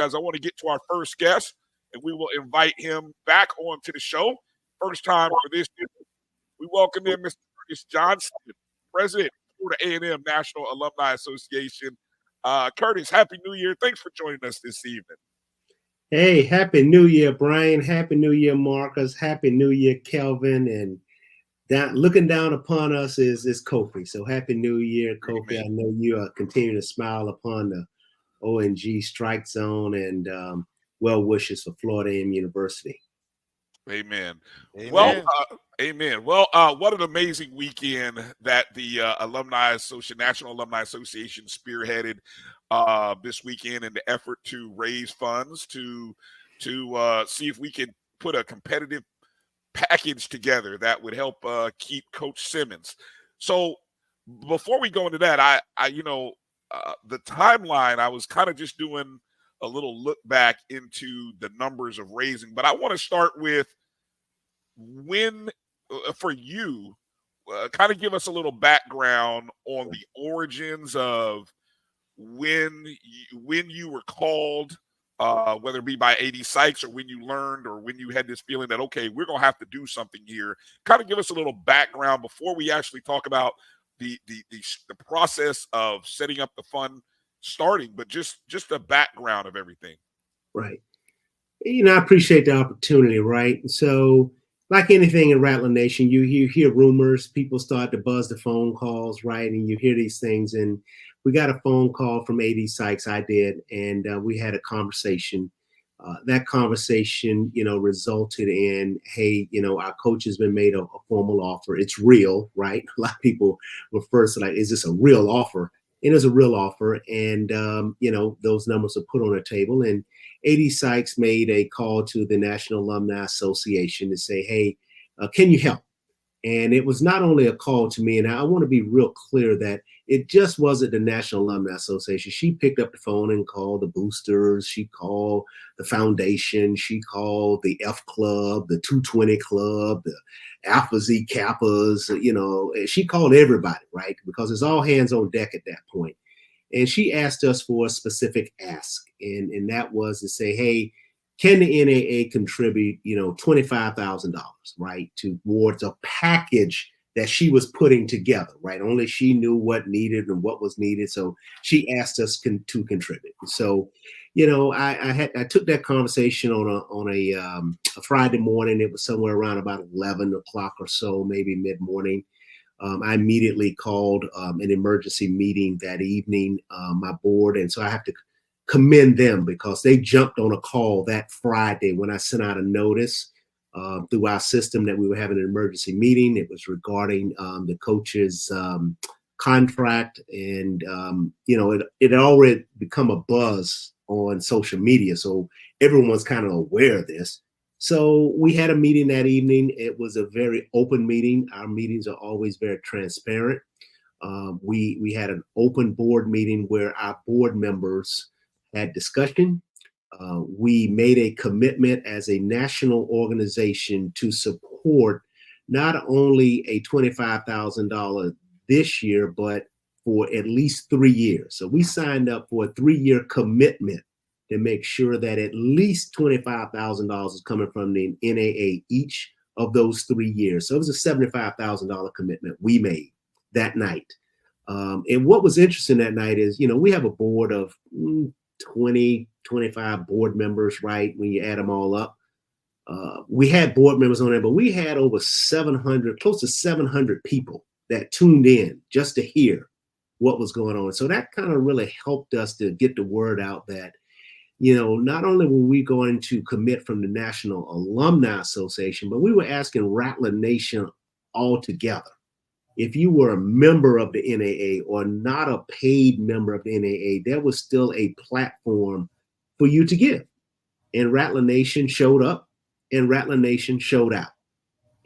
because I want to get to our first guest, and we will invite him back onto the show. First time for this year. We welcome in Mr. Curtis Johnson, President of the A&M National Alumni Association. Curtis, Happy New Year. Thanks for joining us this evening. Hey, Happy New Year, Bryan. Happy New Year, Marcus. Happy New Year, Kelvin. And looking down upon us is Kofi. So Happy New Year, Kofi. Amen. I know you continue to smile upon the O&G StrikeZone and well wishes for Florida A&M University. Amen. Well, amen. Well, what an amazing weekend that the National Alumni Association spearheaded this weekend in the effort to raise funds to see if we can put a competitive package together that would help keep Coach Simmons. So before we go into that, the timeline, I was kind of just doing a little look back into the numbers of raising, but I want to start with when, for you, kind of give us a little background on the origins of when you were called, whether it be by AD Sykes or when you learned or when you had this feeling that, okay, we're going to have to do something here. Kind of give us a little background before we actually talk about the process of setting up the fund starting, but just the background of everything. Right. I appreciate the opportunity, right? So like anything in Rattler Nation, you hear rumors, people start to buzz the phone calls, right? And you hear these things. And we got a phone call from AD Sykes, I did, and we had a conversation. That conversation, resulted in, hey, our coach has been made a formal offer. It's real, right? A lot of people were first like, is this a real offer? It is a real offer. And, those numbers are put on the table. And AD Sykes made a call to the National Alumni Association to say, hey, can you help? And it was not only a call to me, and I want to be real clear that it just wasn't the National Alumni Association. She picked up the phone and called the boosters. She called the foundation. She called the F Club, the 220 Club, the Alpha Z Kappas, she called everybody, right? Because it's all hands on deck at that point. And she asked us for a specific ask. And that was to say, hey, can the NAA contribute, $25,000, right, towards a package that she was putting together, right? Only she knew what needed and what was needed. So she asked us to contribute. So, I took that conversation on a Friday morning. It was somewhere around about 11 o'clock or so, maybe mid-morning. I immediately called an emergency meeting that evening, my board. And so I have to commend them because they jumped on a call that Friday when I sent out a notice through our system that we were having an emergency meeting. It was regarding the coach's contract, and it had already become a buzz on social media, so everyone's kind of aware of this. So we had a meeting that evening. It was a very open meeting. Our meetings are always very transparent. We had an open board meeting where our board members had discussion. We made a commitment as a national organization to support not only a $25,000 this year, but for at least 3 years. So we signed up for a 3-year commitment to make sure that at least $25,000 is coming from the NAA each of those 3 years. So it was a $75,000 commitment we made that night. And what was interesting that night is, we have a board of 20, 25 board members, right? When you add them all up. We had board members on there, but we had over 700, close to 700 people that tuned in just to hear what was going on. So that kind of really helped us to get the word out that, not only were we going to commit from the National Alumni Association, but we were asking Rattler Nation altogether. If you were a member of the NAA or not a paid member of the NAA, there was still a platform for you to give. And Rattler Nation showed up and Rattler Nation showed out.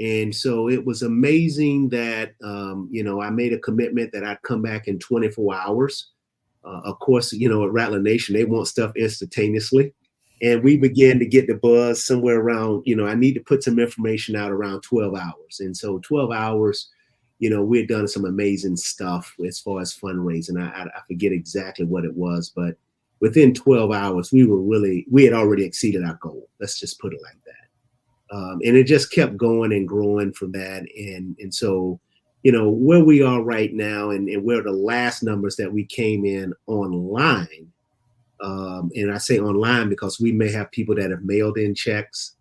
And so it was amazing that, I made a commitment that I'd come back in 24 hours. Of course, at Rattler Nation, they want stuff instantaneously. And we began to get the buzz somewhere around, I need to put some information out around 12 hours. And so 12 hours, we had done some amazing stuff as far as fundraising. I forget exactly what it was, but within 12 hours, we had already exceeded our goal. Let's just put it like that. And it just kept going and growing from that. And so, where we are right now and where the last numbers that we came in online, and I say online because we may have people that have mailed in checks.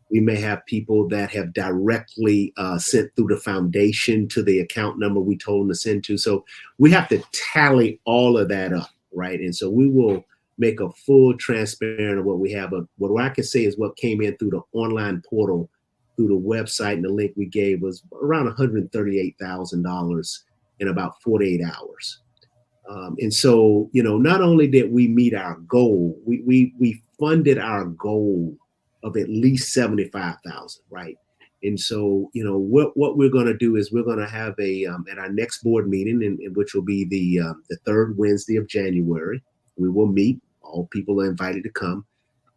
We may have people that have directly sent through the foundation to the account number we told them to send to. So we have to tally all of that up, right? And so we will make a full transparent of what we have. But what I can say is what came in through the online portal, through the website, and the link we gave was around $138,000 in about 48 hours. And so, not only did we meet our goal, we funded our goal of at least 75,000, right? And so, what we're going to do is we're going to have at our next board meeting, in which will be the third Wednesday of January, we will meet. All people are invited to come.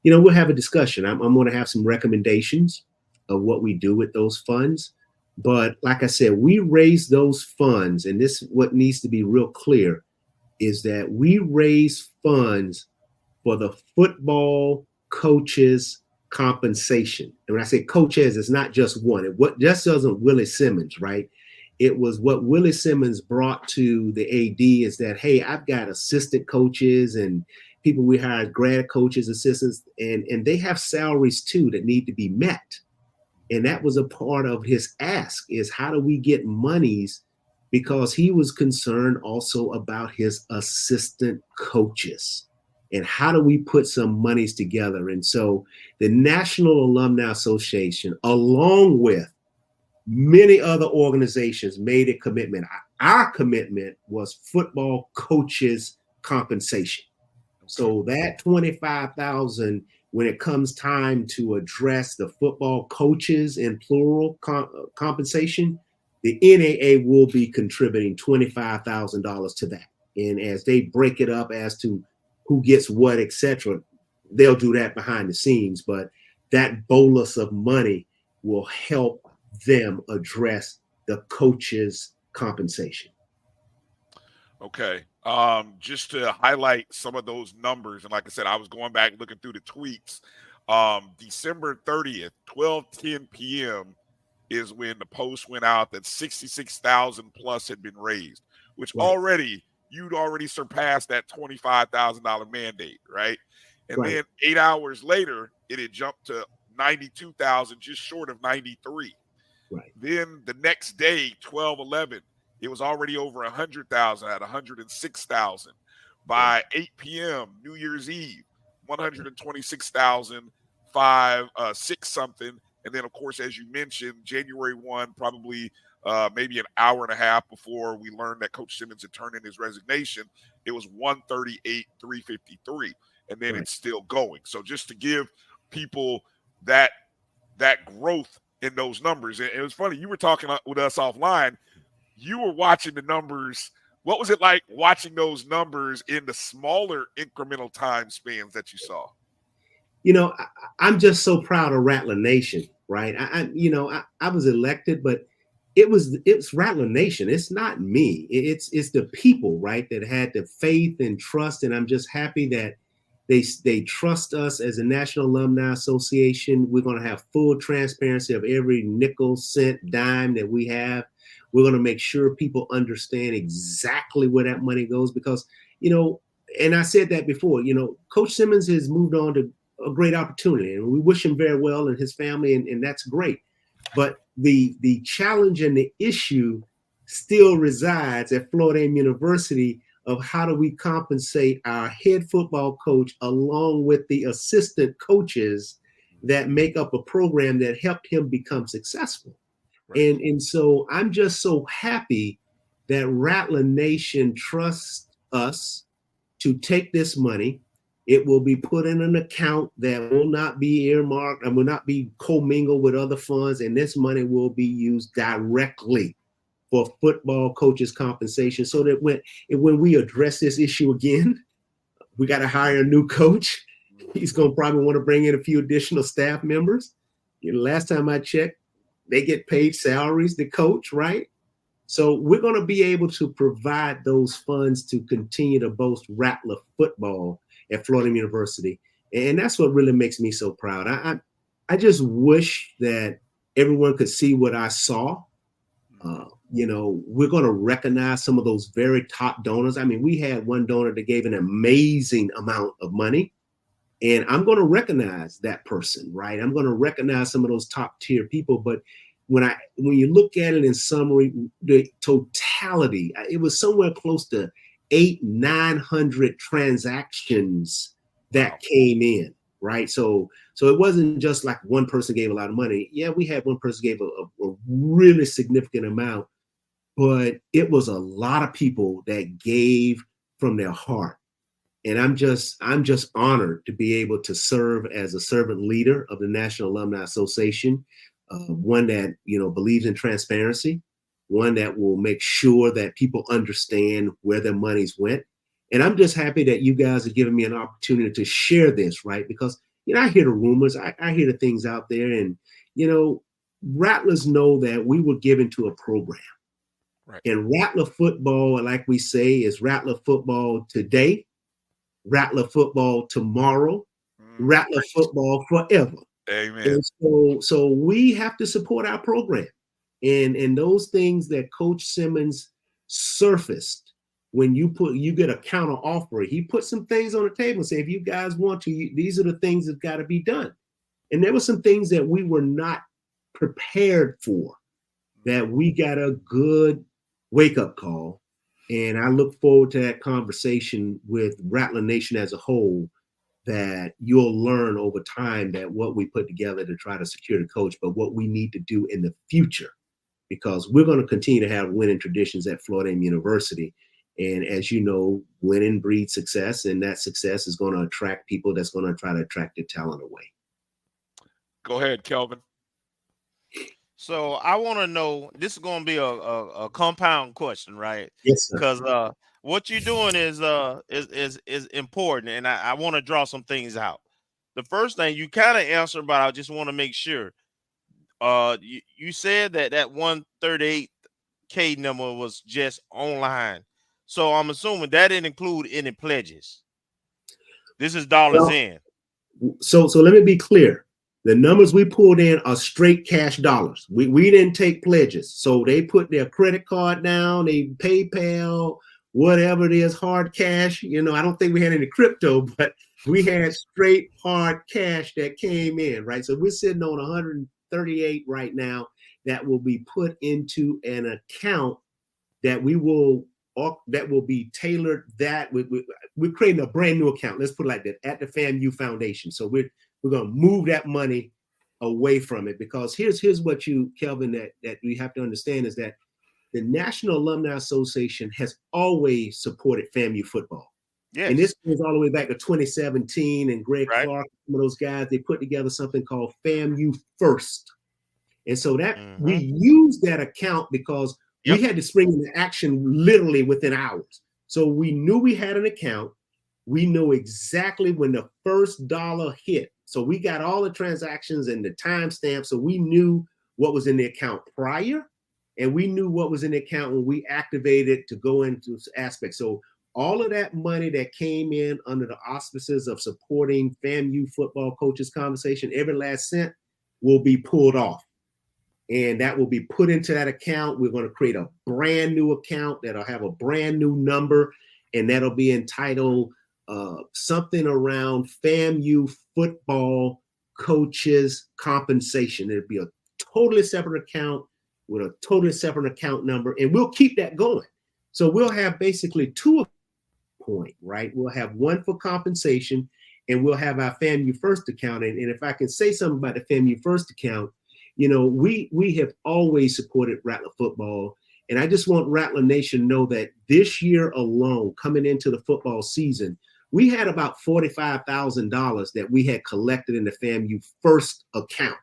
We'll have a discussion. I'm going to have some recommendations of what we do with those funds. But like I said, we raise those funds, and this what needs to be real clear is that we raise funds for the football coaches compensation. And when I say coaches, it's not just one. What just doesn't Willie Simmons, right? It was what Willie Simmons brought to the AD is that, hey, I've got assistant coaches and people we hire, grad coaches, assistants, and they have salaries too that need to be met. And that was a part of his ask is how do we get monies, because he was concerned also about his assistant coaches. And how do we put some monies together? And so the National Alumni Association, along with many other organizations, made a commitment. Our commitment was football coaches compensation. So that 25,000, when it comes time to address the football coaches in plural compensation, the NAA will be contributing $25,000 to that. And as they break it up as to who gets what, etc., they'll do that behind the scenes. But that bolus of money will help them address the coaches' compensation. Okay. Just to highlight some of those numbers, and like I said, I was going back looking through the tweets. December 30th, 12:10 p.m. is when the post went out that 66,000 plus had been raised, which already you'd already surpassed that $25,000 mandate, right? And then 8 hours later, it had jumped to 92,000, just short of 93. Right. Then the next day, 12/11, it was already over 100,000 at 106,000. By 8 p.m. New Year's Eve, 126,000, 6 something. And then, of course, as you mentioned, January 1, probably maybe an hour and a half before we learned that Coach Simmons had turned in his resignation, it was 138,353. And then it's still going. So just to give people that growth in those numbers. And it was funny, you were talking with us offline. You were watching the numbers. What was it like watching those numbers in the smaller incremental time spans that you saw? I'm just so proud of Rattler Nation, right? I was elected, but it's Rattler Nation. It's not me. It's the people, right, that had the faith and trust. And I'm just happy that they trust us as a National Alumni Association. We're going to have full transparency of every nickel, cent, dime that we have. We're going to make sure people understand exactly where that money goes because, and I said that before, Coach Simmons has moved on to a great opportunity and we wish him very well and his family, and that's great. But the challenge and the issue still resides at Florida A&M University of how do we compensate our head football coach along with the assistant coaches that make up a program that helped him become successful. Right. And so I'm just so happy that Rattler Nation trusts us to take this money. It will be put in an account that will not be earmarked and will not be commingled with other funds. And this money will be used directly for football coaches' compensation so that when we address this issue again, we got to hire a new coach. He's going to probably want to bring in a few additional staff members. Last time I checked, they get paid salaries, the coach, right? So we're going to be able to provide those funds to continue to boast Rattler football. at Florida University. And that's what really makes me so proud. I just wish that everyone could see what I saw. We're going to recognize some of those very top donors. I mean, we had one donor that gave an amazing amount of money, and I'm going to recognize that person, right? I'm going to recognize some of those top tier people. But when you look at it in summary, the totality, it was somewhere close to 800-900 transactions that came in, right? So it wasn't just like one person gave a lot of money. Yeah, we had one person gave a really significant amount, but it was a lot of people that gave from their heart. And I'm just honored to be able to serve as a servant leader of the National Alumni Association, one that believes in transparency, one that will make sure that people understand where their monies went. And I'm just happy that you guys are giving me an opportunity to share this, right? Because I hear the rumors, I hear the things out there, and Rattlers know that we were given to a program. Right. And Rattler football, like we say, is Rattler football today, Rattler football tomorrow, Rattler football forever. Amen. And so we have to support our program. And those things that Coach Simmons surfaced, when you get a counter offer, he put some things on the table and say, if you guys want to, these are the things that got to be done. And there were some things that we were not prepared for, that we got a good wake-up call. And I look forward to that conversation with Rattler Nation as a whole, that you'll learn over time that what we put together to try to secure the coach, but what we need to do in the future, because we're going to continue to have winning traditions at Florida University. And as you know, winning breeds success, and that success is going to attract people that's going to try to attract the talent away. Go ahead, Kelvin. So I want to know, this is going to be a compound question, right? Yes, sir. Because what you're doing is important, and I want to draw some things out. The first thing you kind of answered, but I just want to make sure. You said that 138K number was just online, so I'm assuming that didn't include any pledges. This is dollars in. So let me be clear. The numbers we pulled in are straight cash dollars. We didn't take pledges. So they put their credit card down, they PayPal, whatever it is, hard cash. I don't think we had any crypto, but we had straight hard cash that came in, right? So we're sitting on 138 right now that will be put into an account that will be tailored. That we're creating a brand new account. Let's put it like that, at the FAMU Foundation. So we're going to move that money away from it, because here's what Kelvin, that we have to understand is that the National Alumni Association has always supported FAMU football. Yes. And this goes all the way back to 2017, and Greg Clark, some of those guys, they put together something called FAMU First. And so that we used that account because we had to spring into action literally within hours. So we knew we had an account. We know exactly when the first dollar hit. So we got all the transactions and the timestamp. So we knew what was in the account prior, and we knew what was in the account when we activated to go into aspects. So all of that money that came in under the auspices of supporting FAMU football coaches conversation, every last cent will be pulled off. And that will be put into that account. We're going to create a brand new account that'll have a brand new number, and that'll be entitled something around FAMU football coaches compensation. It'll be a totally separate account with a totally separate account number, and we'll keep that going. So we'll have basically two point, right? We'll have one for compensation, and we'll have our FAMU First account. And if I can say something about the FAMU First account, we have always supported Rattler football. And I just want Rattler Nation to know that this year alone, coming into the football season, we had about $45,000 that we had collected in the FAMU First account.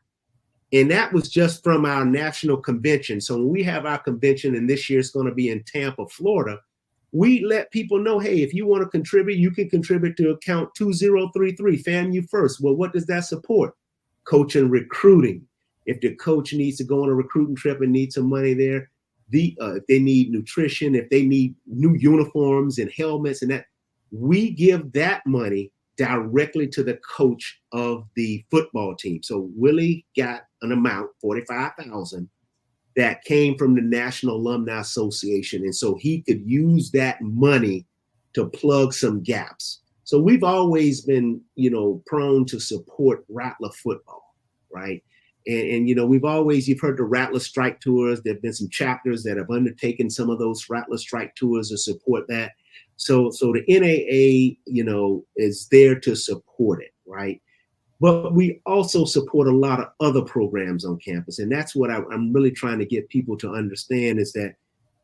And that was just from our national convention. So when we have our convention, and this year it's going to be in Tampa, Florida, we let people know, hey, if you want to contribute, you can contribute to account 2033, FAMU First. Well, what does that support? Coach and recruiting. If the coach needs to go on a recruiting trip and need some money there, if they need nutrition, if they need new uniforms and helmets and that, we give that money directly to the coach of the football team. So Willie got an amount, $45,000, that came from the National Alumni Association. And so he could use that money to plug some gaps. So we've always been, prone to support Rattler football, right? And you've heard the Rattler Strike Tours. There have been some chapters that have undertaken some of those Rattler Strike Tours to support that. So the NAA, is there to support it, right? But we also support a lot of other programs on campus. And that's what I'm really trying to get people to understand, is that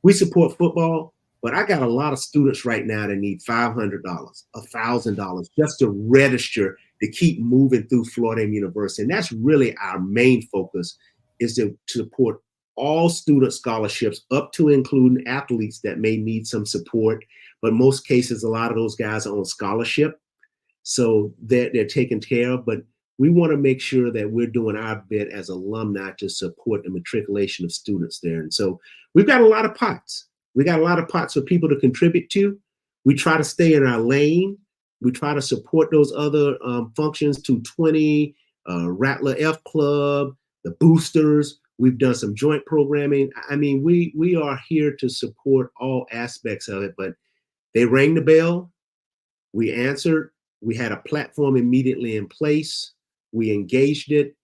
we support football, but I got a lot of students right now that need $500, $1,000 just to register to keep moving through Florida University. And that's really our main focus, is to support all student scholarships up to including athletes that may need some support. But most cases, a lot of those guys are on scholarship. So they're taken care of, but we want to make sure that we're doing our bit as alumni to support the matriculation of students there. And so we've got a lot of pots. We got a lot of pots for people to contribute to. We try to stay in our lane. We try to support those other functions, 220, Rattler F Club, the boosters. We've done some joint programming. I mean, we are here to support all aspects of it, but they rang the bell. We answered. We had a platform immediately in place. We engaged it,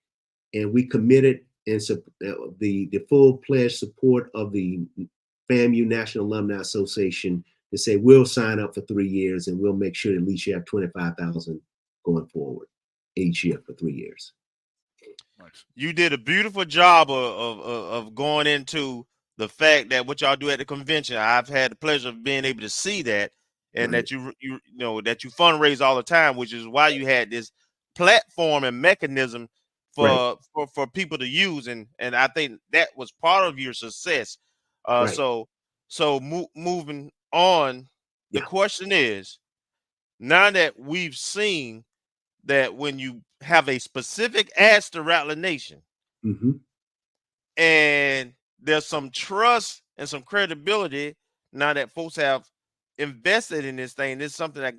and we committed in the full-pledged support of the FAMU National Alumni Association to say we'll sign up for 3 years, and we'll make sure at least you have $25,000 going forward each year for 3 years. You did a beautiful job of going into the fact that what y'all do at the convention. I've had the pleasure of being able to see that. And Right. that that you fundraise all the time, which is why you had this platform and mechanism for people to use, and I think that was part of your success. Right. So moving on, the question is, now that we've seen that when you have a specific ask to Rattler Nation, and there's some trust and some credibility now that folks have invested in this thing. This is something that,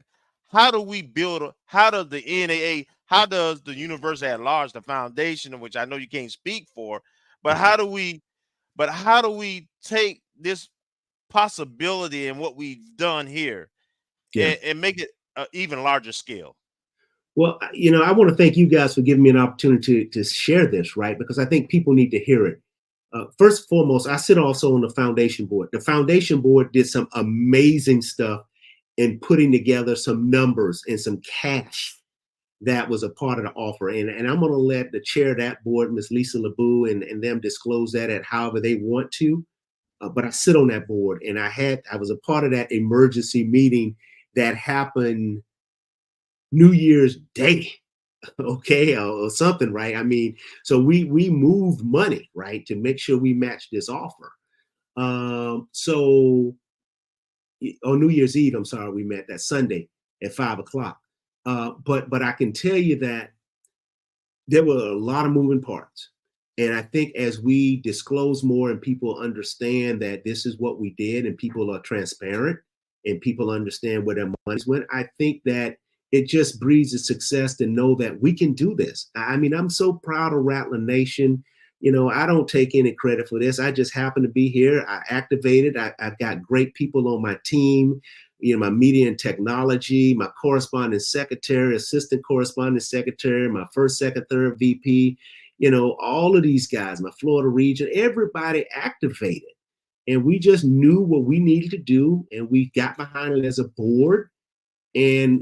how do we build, how does the NAA, how does the university at large, the foundation, which I know you can't speak for, but how do we take this possibility and what we've done here and make it an even larger scale? Well, I want to thank you guys for giving me an opportunity to share this, right? Because I think people need to hear it. First and foremost, I sit also on the foundation board. The foundation board did some amazing stuff in putting together some numbers and some cash that was a part of the offer. And I'm going to let the chair of that board, Ms. Lisa LeBou, and them disclose that at however they want to. But I sit on that board, and I was a part of that emergency meeting that happened New Year's Day. Okay, or something, right? I mean, so we moved money, right, to make sure we matched this offer. So on New Year's Eve, I'm sorry, we met that Sunday at 5:00. But I can tell you that there were a lot of moving parts. And I think as we disclose more and people understand that this is what we did, and people are transparent and people understand where their money's went, I think that it just breeds a success to know that we can do this. I mean, I'm so proud of Rattler Nation. I don't take any credit for this. I just happen to be here. I activated. I've got great people on my team, my media and technology, my correspondent secretary, assistant correspondent secretary, my first, second, third VP, all of these guys, my Florida region, everybody activated. And we just knew what we needed to do, and we got behind it as a board. And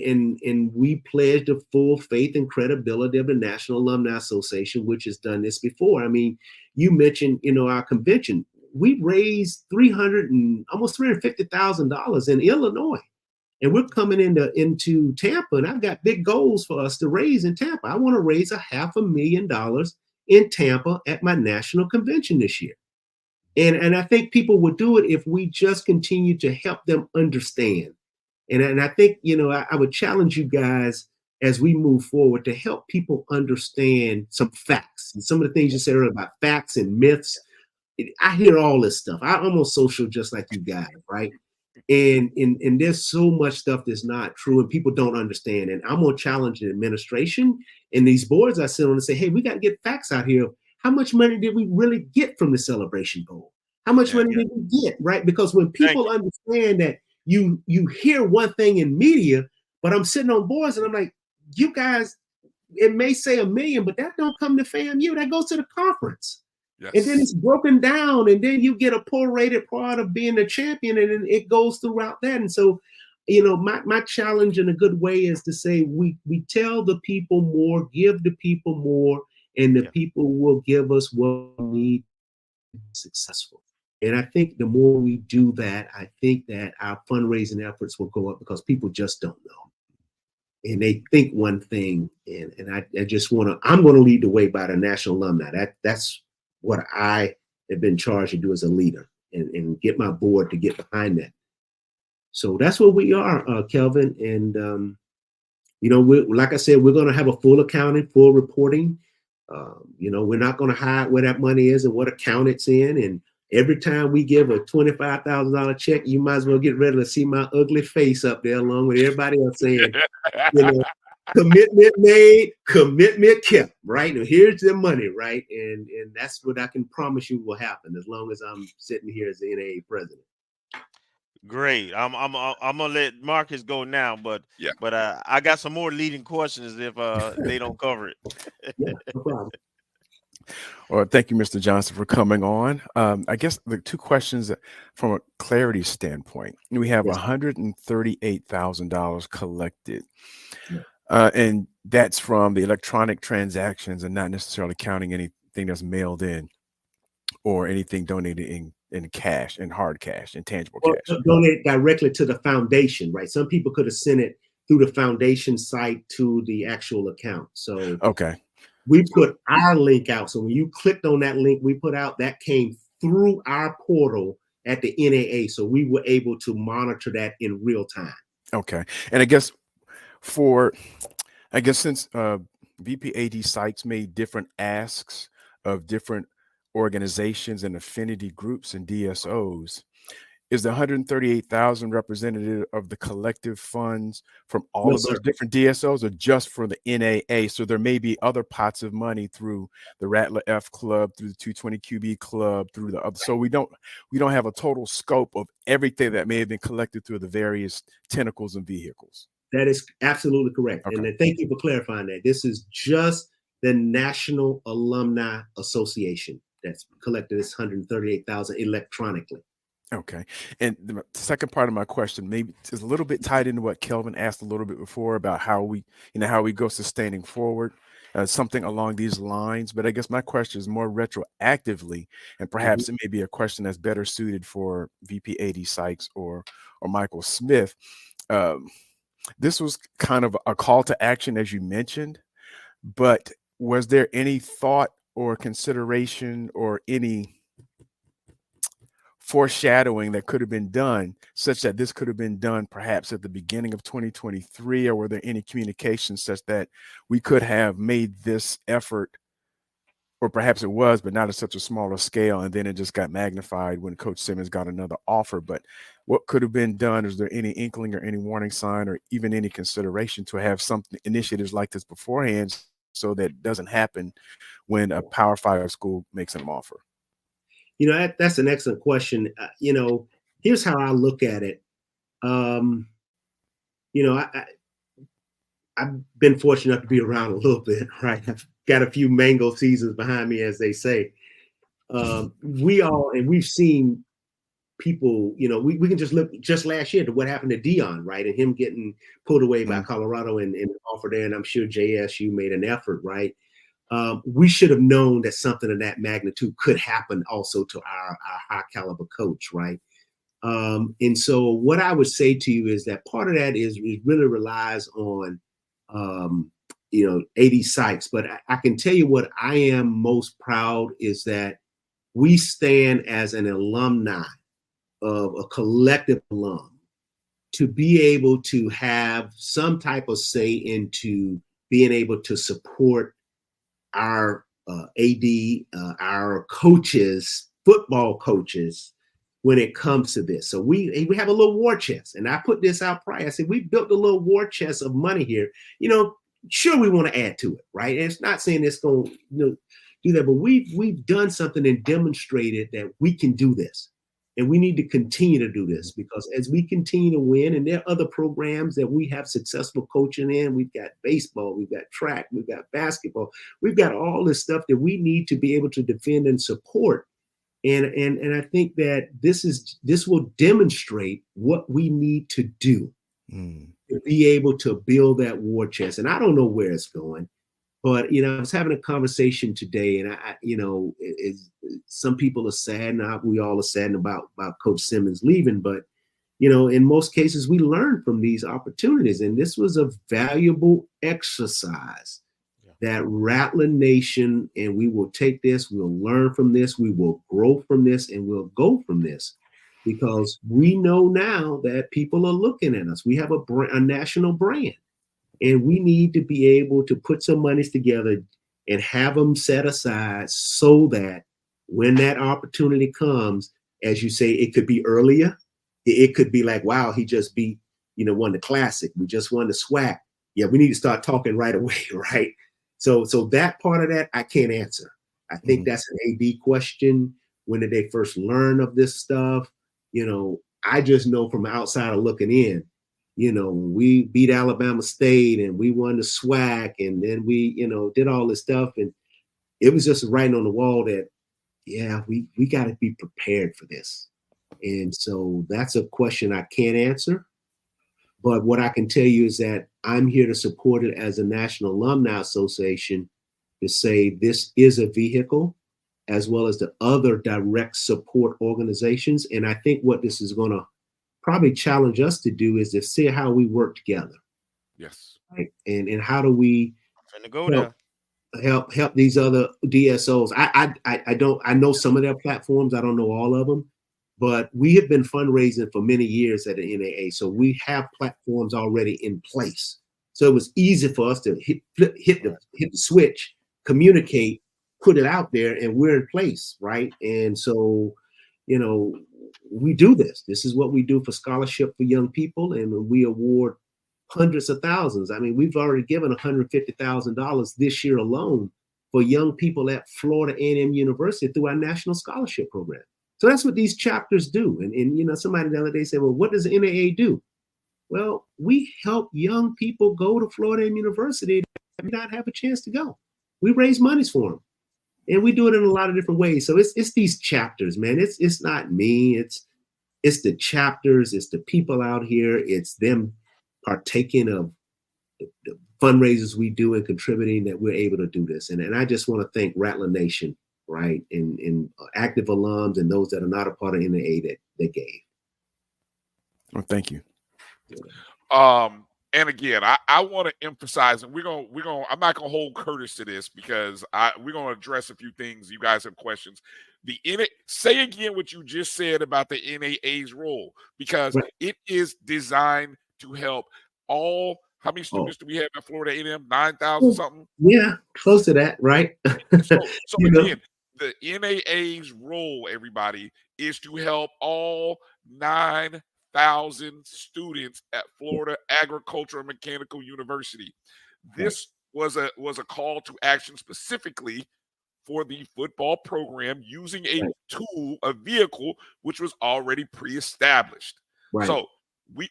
we pledged the full faith and credibility of the National Alumni Association, which has done this before. I mean, you mentioned, our convention. We raised almost $350,000 in Illinois, and we're coming into Tampa, and I've got big goals for us to raise in Tampa. I want to raise $500,000 in Tampa at my national convention this year, and I think people would do it if we just continue to help them understand. And I think, I would challenge you guys as we move forward to help people understand some facts and some of the things you said earlier about facts and myths. I hear all this stuff. I'm on social just like you guys, right? And there's so much stuff that's not true and people don't understand. And I'm gonna challenge the administration and these boards I sit on and say, hey, we got to get facts out here. How much money did we really get from the Celebration Bowl? How much money did we get? Right? Because when people understand that you hear one thing in media, but I'm sitting on boards and I'm like, you guys, it may say $1 million, but that don't come to FAMU. That goes to the conference. Yes. And then it's broken down, and then you get a prorated part of being a champion, and then it goes throughout that. And so, my challenge in a good way is to say we tell the people more, give the people more, and the people will give us what we need to be successful. And I think the more we do that, I think that our fundraising efforts will go up because people just don't know. And they think one thing, and I just I'm going to lead the way by the National Alumni. That's what I have been charged to do as a leader, and get my board to get behind that. So that's what we are, Kelvin. And, like I said, we're going to have a full accounting, full reporting. We're not going to hide where that money is and what account it's in. And every time we give a $25,000 check, you might as well get ready to see my ugly face up there along with everybody else saying, commitment made, commitment kept, right? Now here's the money, right? And that's what I can promise you will happen as long as I'm sitting here as the NAA president. Great. I'm gonna let Marcus go now, but I got some more leading questions if they don't cover it. Yeah, no problem. Well, thank you, Mr. Johnson, for coming on. I guess the two questions from a clarity standpoint, we have $138,000 collected. And that's from the electronic transactions and not necessarily counting anything that's mailed in or anything donated in cash, in hard cash, in tangible cash. Donate directly to the foundation, right? Some people could have sent it through the foundation site to the actual account. So we put our link out. So when you clicked on that link we put out, that came through our portal at the NAA. So we were able to monitor that in real time. Okay. And I guess since VPAD sites made different asks of different organizations and affinity groups and DSOs, is the 138,000 representative of the collective funds from all of those different DSOs, or just for the NAA? So there may be other pots of money through the Rattler F Club, through the 220 QB Club, through the other. So we don't have a total scope of everything that may have been collected through the various tentacles and vehicles. That is absolutely correct. Okay. And thank you for clarifying that. This is just the National Alumni Association that's collected this 138,000 electronically. Okay. And the second part of my question maybe is a little bit tied into what Kelvin asked a little bit before about how we go sustaining forward, something along these lines. But I guess my question is more retroactively, and perhaps it may be a question that's better suited for VP AD Sykes or Michael Smith. This was kind of a call to action, as you mentioned, but was there any thought or consideration or any foreshadowing that could have been done such that this could have been done perhaps at the beginning of 2023, or were there any communications such that we could have made this effort, or perhaps it was, but not at such a smaller scale, and then it just got magnified when Coach Simmons got another offer? But what could have been done? Is there any inkling or any warning sign or even any consideration to have some initiatives like this beforehand so that it doesn't happen when a Power 5 school makes an offer? That's an excellent question. Here's how I look at it. I've been fortunate enough to be around a little bit, right? I've got a few mango seasons behind me, as they say. We've seen people, we can just look just last year to what happened to Dion, right? And him getting pulled away by Colorado and offer there. And I'm sure JSU made an effort, right? We should have known that something of that magnitude could happen also to our high caliber coach, right? And so what I would say to you is that part of that is it really relies on, AD Sykes. But I can tell you what I am most proud is that we stand as an alumni of a collective alum to be able to have some type of say into being able to support our AD, our coaches, football coaches, when it comes to this. So we have a little war chest, and I put this out prior. I said, we built a little war chest of money here. Sure, we want to add to it, right? And it's not saying it's going to do that, but we've done something and demonstrated that we can do this. And we need to continue to do this, because as we continue to win, and there are other programs that we have successful coaching in, we've got baseball, we've got track, we've got basketball, we've got all this stuff that we need to be able to defend and support. And I think that this will demonstrate what we need to do to be able to build that war chest. And I don't know where it's going. But, I was having a conversation today, and some people are sad, and we all are saddened about Coach Simmons leaving. But, in most cases, we learn from these opportunities. And this was a valuable exercise that Rattler Nation, and we will take this, we'll learn from this, we will grow from this, and we'll go from this. Because we know now that people are looking at us. We have a national brand. And we need to be able to put some monies together and have them set aside so that when that opportunity comes, as you say, it could be earlier. It could be like, wow, he just beat, won the classic. We just won the SWAC. Yeah, we need to start talking right away, right? So that part of that, I can't answer. I think that's an A/B question. When did they first learn of this stuff? I just know from outside of looking in. We beat Alabama State and we won the SWAC, and then we, did all this stuff. And it was just writing on the wall that, yeah, we got to be prepared for this. And so that's a question I can't answer. But what I can tell you is that I'm here to support it as a National Alumni Association, to say this is a vehicle, as well as the other direct support organizations. And I think what this is going to probably challenge us to do is to see how we work together. Yes. Right. And how do we help these other DSOs? I know some of their platforms. I don't know all of them, but we have been fundraising for many years at the NAA. So we have platforms already in place. So it was easy for us to hit the switch, communicate, put it out there, and we're in place. Right. And so, we do this. This is what we do for scholarship for young people, and we award hundreds of thousands. I mean, we've already given $150,000 this year alone for young people at Florida A&M University through our National Scholarship Program. So that's what these chapters do. And somebody the other day said, well, what does the NAA do? Well, we help young people go to Florida A&M University that may not have a chance to go. We raise monies for them. And we do it in a lot of different ways. So it's these chapters, man. It's not me. It's the chapters. It's the people out here. It's them partaking of the fundraisers we do and contributing that we're able to do this. And I just want to thank Rattler Nation, right, and active alums and those that are not a part of NAA that they gave. Well, thank you. And again, I want to emphasize, and I'm not gonna hold Curtis to this, because we're gonna address a few things. You guys have questions. Say again what you just said about the NAA's role, because it is designed to help all. How many students do we have at Florida A&M? 9,000 something. Yeah, close to that, right? So again, the NAA's role, everybody, is to help all 9,000 students at Florida Agricultural and Mechanical University. This was a call to action specifically for the football program, using a tool, a vehicle, which was already pre-established. Right. So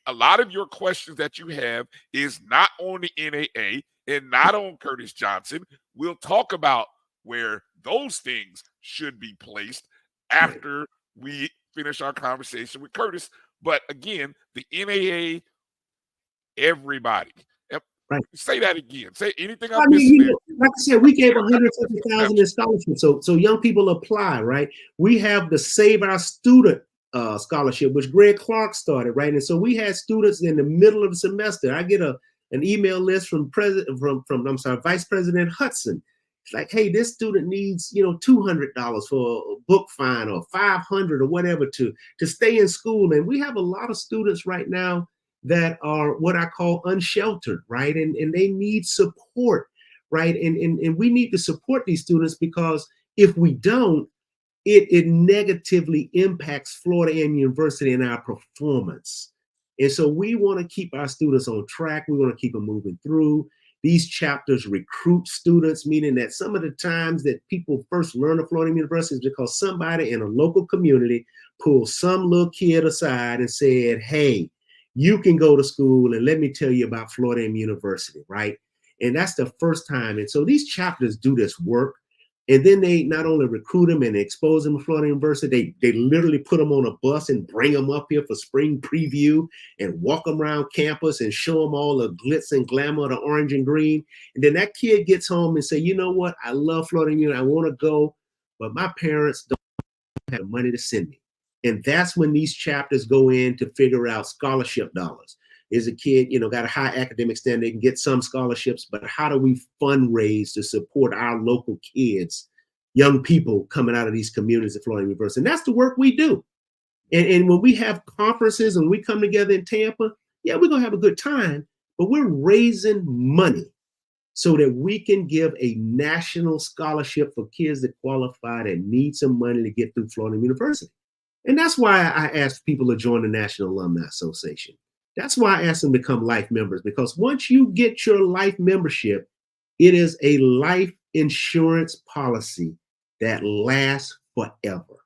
a lot of your questions that you have is not on the NAA and not on Curtis Johnson. We'll talk about where those things should be placed after we finish our conversation with Curtis. But again, the NAA, everybody. Right. Say that again. Say anything I missed there. Like I said, we gave $150,000 in scholarships. So young people apply, right? We have the Save Our Student scholarship, which Greg Clark started, right? And so we had students in the middle of the semester. I get an email list from Vice President Hudson. It's like, hey, this student needs, $200 for a book fine, or $500 or whatever to stay in school. And we have a lot of students right now that are what I call unsheltered, right? And they need support, right? And we need to support these students, because if we don't, it negatively impacts Florida A&M University and our performance. And so we want to keep our students on track. We want to keep them moving through. These chapters recruit students, meaning that some of the times that people first learn of Florida A&M University is because somebody in a local community pulled some little kid aside and said, hey, you can go to school and let me tell you about Florida A&M University, right? And that's the first time. And so these chapters do this work. And then they not only recruit them and expose them to Florida University, they literally put them on a bus and bring them up here for spring preview and walk them around campus and show them all the glitz and glamour of the orange and green. And then that kid gets home and say, you know what? I love Florida University. I want to go, but my parents don't have money to send me. And that's when these chapters go in to figure out scholarship dollars. Is a kid, got a high academic standard, they can get some scholarships, but how do we fundraise to support our local kids, young people coming out of these communities at Florida University? And that's the work we do. And when we have conferences and we come together in Tampa, yeah, we're going to have a good time, but we're raising money so that we can give a national scholarship for kids that qualify that need some money to get through Florida University. And that's why I ask people to join the National Alumni Association. That's why I ask them to become life members, because once you get your life membership, it is a life insurance policy that lasts forever.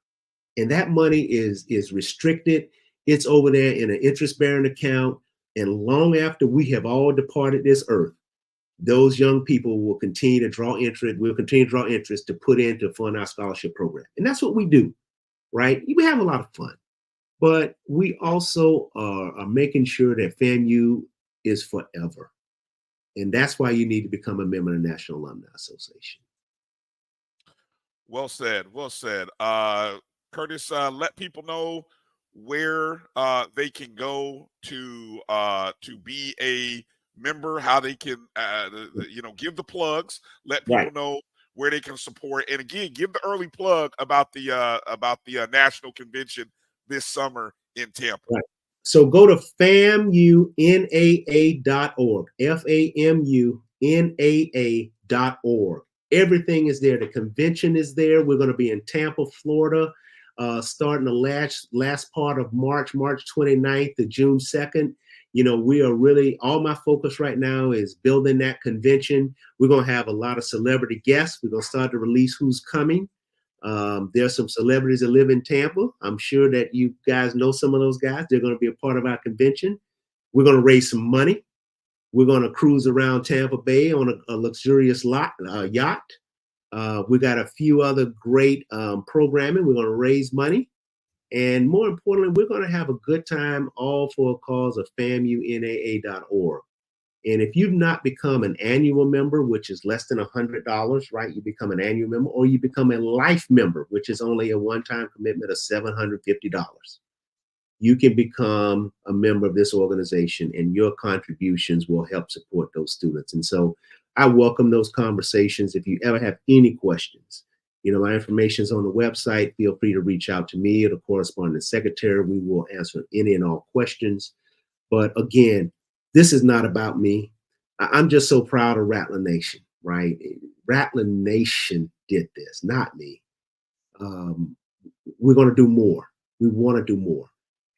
And that money is restricted. It's over there in an interest-bearing account. And long after we have all departed this earth, those young people will continue to draw interest. We'll continue to draw interest to put in to fund our scholarship program. And that's what we do, right? We have a lot of fun. But we also are making sure that FAMU is forever. And that's why you need to become a member of the National Alumni Association. Well said. Well said. Curtis, let people know where they can go to be a member, how they can, give the plugs, let people know where they can support. And again, give the early plug about the national convention this summer in Tampa. Right. So go to FAMUNAA.org, FAMUNAA.org. Everything is there. The convention is there. We're going to be in Tampa, Florida, starting the last part of March 29th to June 2nd. We are really, all my focus right now is building that convention. We're going to have a lot of celebrity guests. We're going to start to release who's coming. There's some celebrities that live in Tampa. I'm sure that you guys know some of those guys. They're going to be a part of our convention. We're going to raise some money. We're going to cruise around Tampa Bay on a luxurious yacht. We got a few other great programming. We're going to raise money. And more importantly, we're going to have a good time, all for a cause of FAMUNAA.org. And if you've not become an annual member, which is less than $100, right? You become an annual member, or you become a life member, which is only a one-time commitment of $750. You can become a member of this organization, and your contributions will help support those students. And so I welcome those conversations. If you ever have any questions, my information is on the website. Feel free to reach out to me or the corresponding secretary. We will answer any and all questions. But again, this is not about me. I'm just so proud of Rattler Nation, right? Rattler Nation did this, not me. We're going to do more. We want to do more.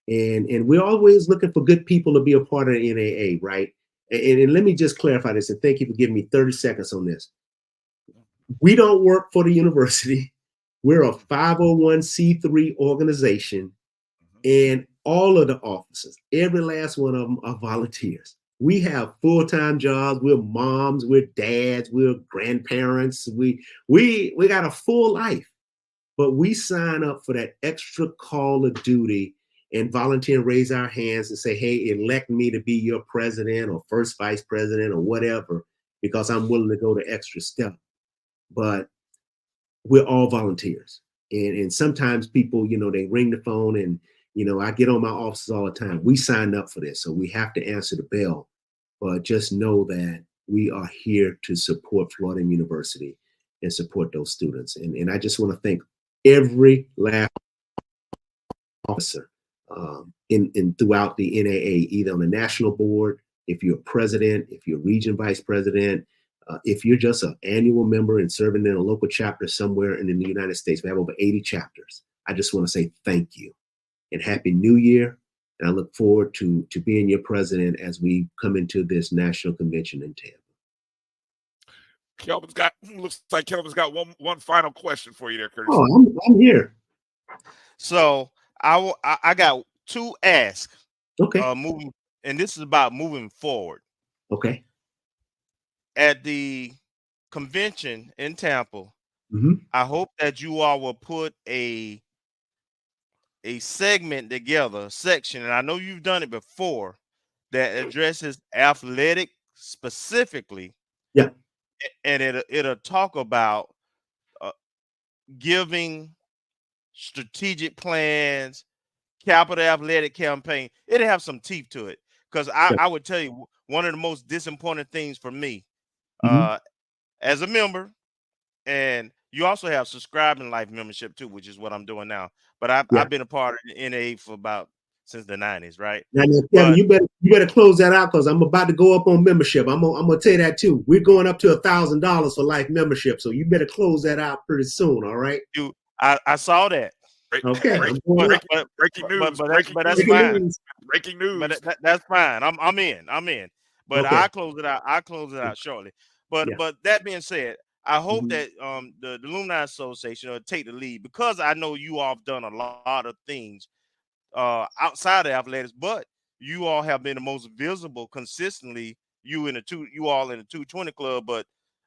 And we're always looking for good people to be a part of the NAA, right? And let me just clarify this, and thank you for giving me 30 seconds on this. We don't work for the university. We're a 501c3 organization, and all of the officers, every last one of them, are volunteers. We have full-time jobs. We're moms, we're dads, we're grandparents. We got a full life, but we sign up for that extra call of duty and volunteer and raise our hands and say, hey, elect me to be your president or first vice president or whatever, because I'm willing to go the extra step. But we're all volunteers. And sometimes people, they ring the phone and, I get on my offices all the time. We signed up for this, so we have to answer the bell. But just know that we are here to support Florida University and support those students. And I just want to thank every last officer in throughout the NAA, either on the national board, if you're president, if you're region vice president, If you're just an annual member and serving in a local chapter somewhere in the United States, we have over 80 chapters. I just want to say thank you and Happy New Year. And I look forward to being your president as we come into this national convention in Tampa. Looks like Kelvin's got one final question for you there, Curtis. Oh, I'm here. So I got 2 asks. Okay. Moving, and this is about moving forward. Okay. At the convention in Tampa, I hope that you all will put a segment together, a section, and I know you've done it before, that addresses athletic specifically. Yeah. And it'll talk about giving, strategic plans, capital athletic campaign. It'll have some teeth to it. Because I would tell you, one of the most disappointing things for me as a member, and you also have subscribing life membership too, which is what I'm doing now. But I've been a part of the NAA for since the 90s, right? Now, Kevin, you better close that out because I'm about to go up on membership. I'm gonna tell you that too. We're going up to $1,000 for life membership, so you better close that out pretty soon. All right? I saw that. Okay. Breaking news. But that's fine. Breaking news. But that's fine. I'm in. But okay. I close it out shortly. But that being said, I hope that the Alumni Association will take the lead, because I know you all have done a lot of things outside of athletics, but you all have been the most visible consistently. You all in the 220 club,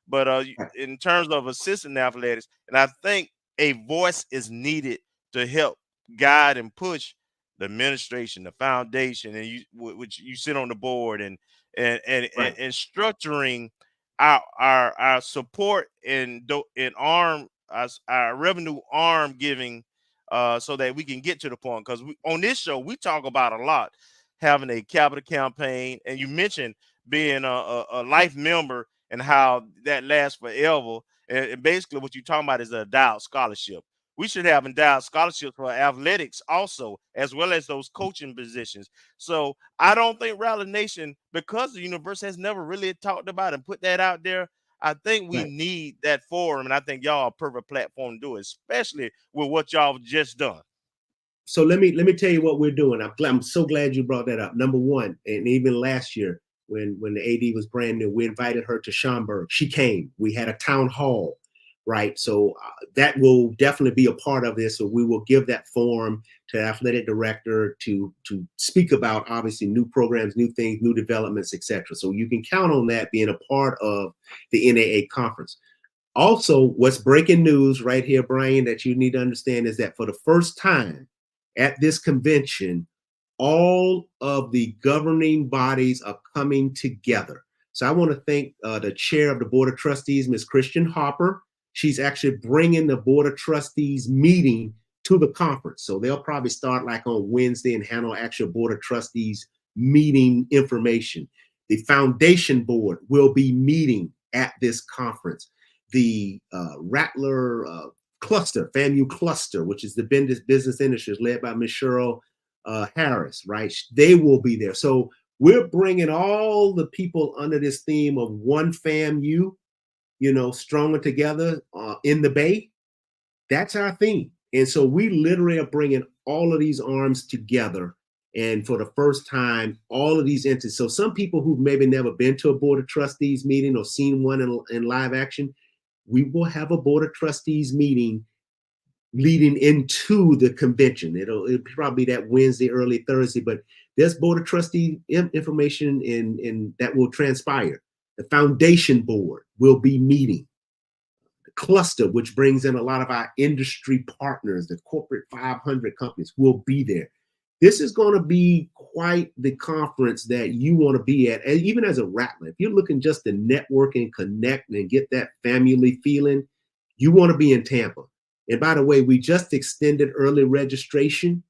but in terms of assistant athletics, and I think a voice is needed to help guide and push the administration, the foundation, and which you sit on the board and structuring our support and our revenue arm giving, so that we can get to the point. Because on this show we talk about a lot, having a capital campaign, and you mentioned being a life member and how that lasts forever. And basically what you're talking about is a endowed scholarship. We should have endowed scholarships for athletics also, as well as those coaching positions. So I don't think Rattler Nation, because the universe has never really talked about and put that out there, I think we need that forum, and I think y'all are a perfect platform to do it, especially with what y'all have just done. So let me tell you what we're doing. I'm so glad you brought that up. Number one, and even last year when the AD was brand new, we invited her to Schaumburg. She came. We had a town hall. Right. So that will definitely be a part of this. So we will give that forum to the athletic director to speak about, obviously, new programs, new things, new developments, etc. So you can count on that being a part of the NAA conference. Also, what's breaking news right here, Bryan, that you need to understand is that for the first time at this convention, all of the governing bodies are coming together. So I want to thank the chair of the Board of Trustees, Ms. Christian Harper. She's actually bringing the Board of Trustees meeting to the conference. So they'll probably start like on Wednesday and handle actual Board of Trustees meeting information. The foundation board will be meeting at this conference. The Rattler cluster, FAMU cluster, which is the business industries led by Ms. Cheryl Harris, right? They will be there. So we're bringing all the people under this theme of one FAMU, stronger together in the Bay. That's our theme. And so we literally are bringing all of these arms together. And for the first time, all of these entities. So some people who've maybe never been to a Board of Trustees meeting or seen one in live action, we will have a Board of Trustees meeting leading into the convention. It'll probably be that Wednesday, early Thursday, but there's Board of Trustee information in that will transpire. The foundation board will be meeting. The cluster, which brings in a lot of our industry partners, the corporate 500 companies, will be there. This is going to be quite the conference that you want to be at, and even as a Rattler. If you're looking just to network and connect and get that family feeling, you want to be in Tampa. And by the way, we just extended early registration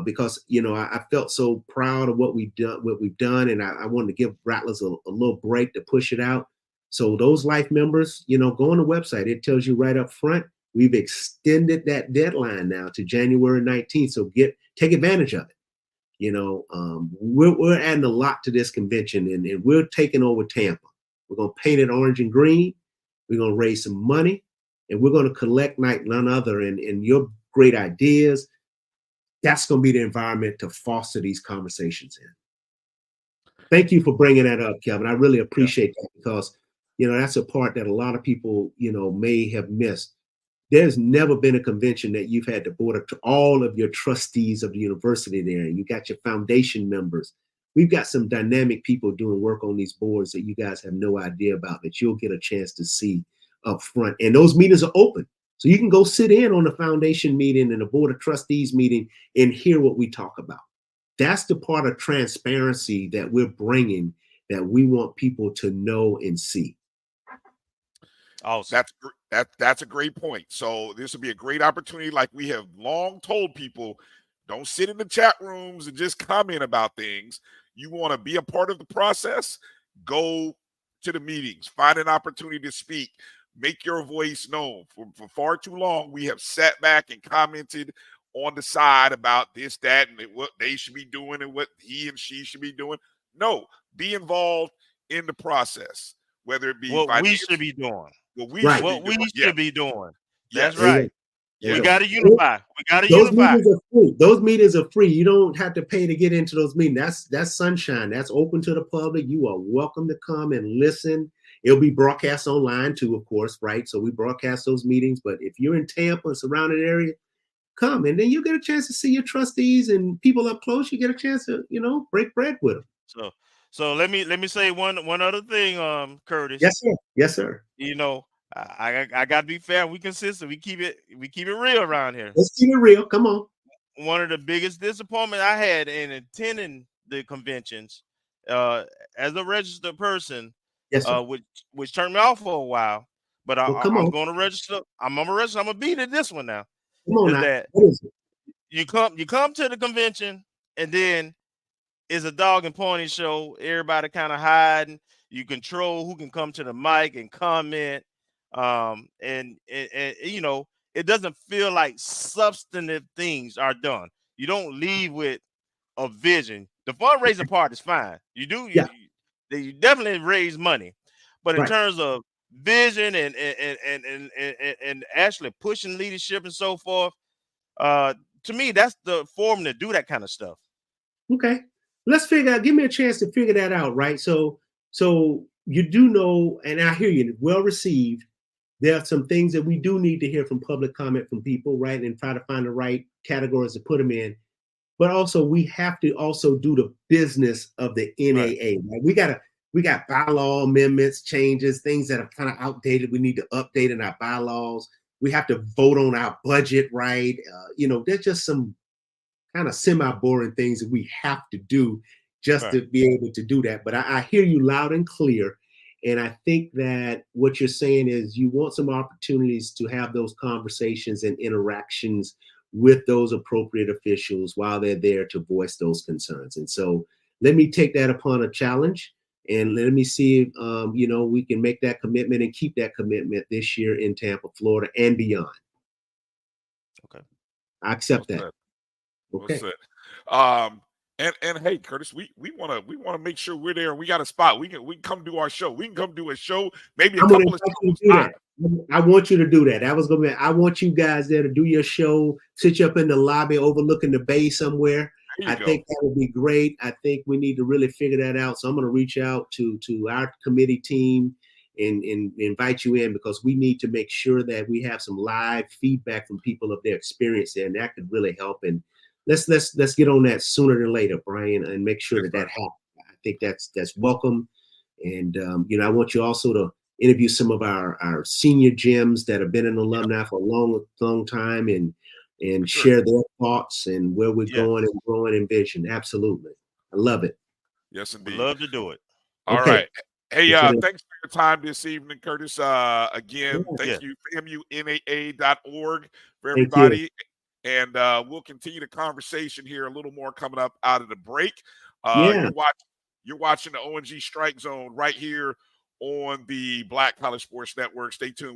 because I felt so proud of what we've done, and I wanted to give Rattlers a little break to push it out. So those life members, go on the website. It tells you right up front. We've extended that deadline now to January 19th. So take advantage of it. We're adding a lot to this convention, and we're taking over Tampa. We're going to paint it orange and green. We're going to raise some money, and we're going to collect like none other. And your great ideas, that's going to be the environment to foster these conversations in. Thank you for bringing that up, Kelvin. I really appreciate that, because, that's a part that a lot of people, may have missed. There's never been a convention that you've had the board of all of your trustees of the university there. You got your foundation members. We've got some dynamic people doing work on these boards that you guys have no idea about, that you'll get a chance to see up front. And those meetings are open. So you can go sit in on the foundation meeting and the board of trustees meeting and hear what we talk about. That's the part of transparency that we're bringing, that we want people to know and see. Awesome. That's a great point. So this will be a great opportunity. Like we have long told people, don't sit in the chat rooms and just comment about things. You want to be a part of the process, go to the meetings, find an opportunity to speak, make your voice known. For far too long, we have sat back and commented on the side about this, that, and what they should be doing and what he and she should be doing. No, be involved in the process, whether it be what we should be doing. What we should be doing. Yes. That's right. Yeah. We got to unify. Those meetings are free. Those meetings are free. You don't have to pay to get into those meetings. That's sunshine. That's open to the public. You are welcome to come and listen. It'll be broadcast online too, of course, right? So we broadcast those meetings. But if you're in Tampa and surrounding area, come, and then you get a chance to see your trustees and people up close. You get a chance to, break bread with them. So let me say one other thing, Curtis. Yes, sir. I got to be fair. We consistent. We keep it real around here. Let's keep it real. Come on. One of the biggest disappointments I had in attending the conventions, as a registered person, yes, which turned me off for a while. But I'm going to register. I'm going to register. I'm going to beat it this one now. Come on, what is it? You come to the convention, and then it's a dog and pony show. Everybody kind of hiding. You control who can come to the mic and comment. And it doesn't feel like substantive things are done. You don't leave with a vision. The fundraising part is fine. You definitely raise money, but in terms of vision and actually pushing leadership and so forth, to me, that's the forum to do that kind of stuff. Okay, let's figure out. Give me a chance to figure that out, right? So you do know, and I hear you. Well received. There are some things that we do need to hear from public comment from people, right? And try to find the right categories to put them in. But also, we have to also do the business of the NAA. Right? We got bylaw amendments, changes, things that are kind of outdated. We need to update in our bylaws. We have to vote on our budget, right? There's just some kind of semi-boring things that we have to do just to be able to do that. But I hear you loud and clear. And I think that what you're saying is you want some opportunities to have those conversations and interactions with those appropriate officials while they're there to voice those concerns. And so let me take that upon a challenge, and let me see if, we can make that commitment and keep that commitment this year in Tampa, Florida, and beyond. Okay. I accept that. Okay. And hey, Curtis, we want to make sure we're there. We got a spot. We can come do our show. We can come do a show, maybe a couple of shows. I want you to do that. I want you guys there to do your show, sit you up in the lobby overlooking the bay somewhere. I think that would be great. I think we need to really figure that out. So I'm going to reach out to our committee team and invite you in, because we need to make sure that we have some live feedback from people of their experience there, and that could really help. And let's get on that sooner than later, Bryan, and make sure that happens. I think that's welcome. And I want you also to interview some of our senior gems that have been an alumni for a long time, and share their thoughts and where we're going and growing in vision. Absolutely. I love it. Yes, indeed. We'd love to do it. All right. Hey, thanks for your time this evening, Curtis. Again, thank you, FAMUNAA.org for everybody. And we'll continue the conversation here a little more coming up out of the break. You're watching the O&G StrikeZone right here on the Black College Sports Network. Stay tuned.